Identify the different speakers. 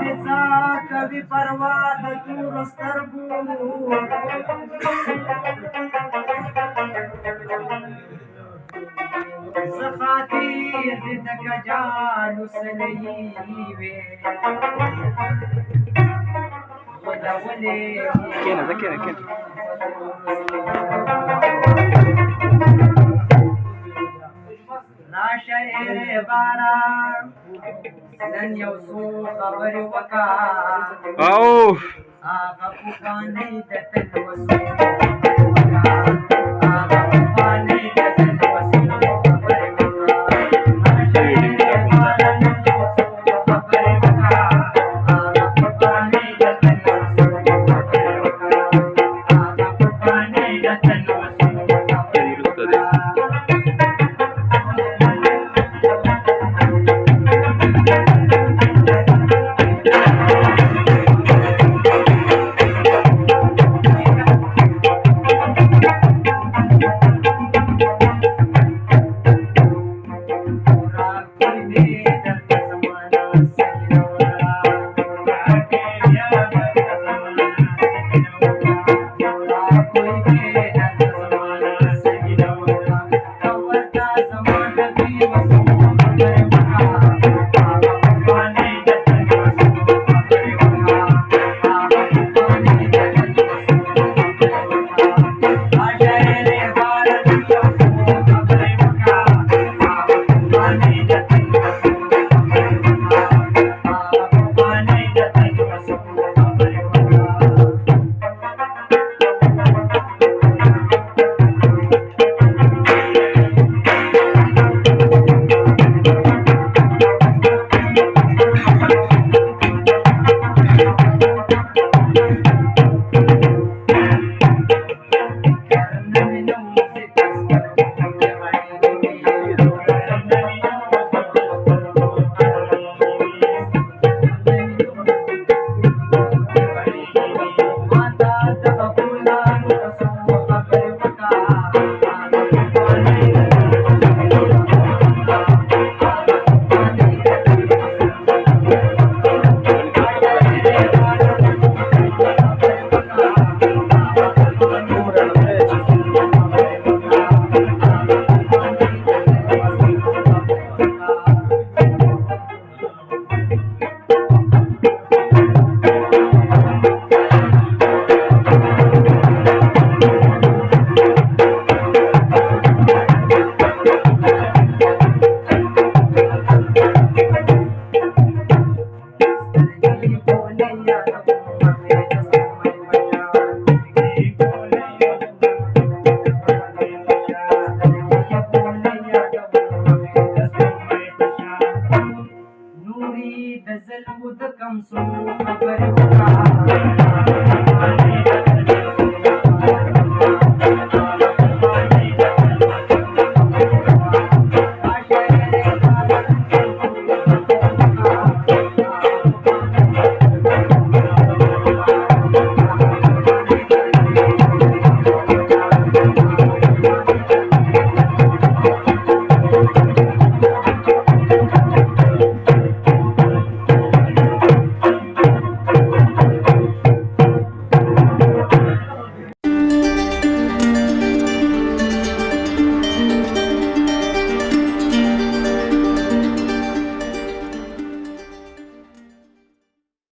Speaker 1: نسا کوي پروا د تور سترګو زخاطر د دګجالو سلې وې ودولې
Speaker 2: کېنه زه کېنه
Speaker 1: راشه باران نن یو څو خبرې وکړه
Speaker 2: او
Speaker 1: هغه پخوانۍ د تل وسو هغه پخوانۍ د تل وسو خبرې وکړه راشه باران نن یو څو خبرې وکړه هغه پخوانۍ د تل وسو خبرې وکړه هغه پخوانۍ د تل وسو خبرې وکړه نوري د زلفو د کمسو خبرې وکړه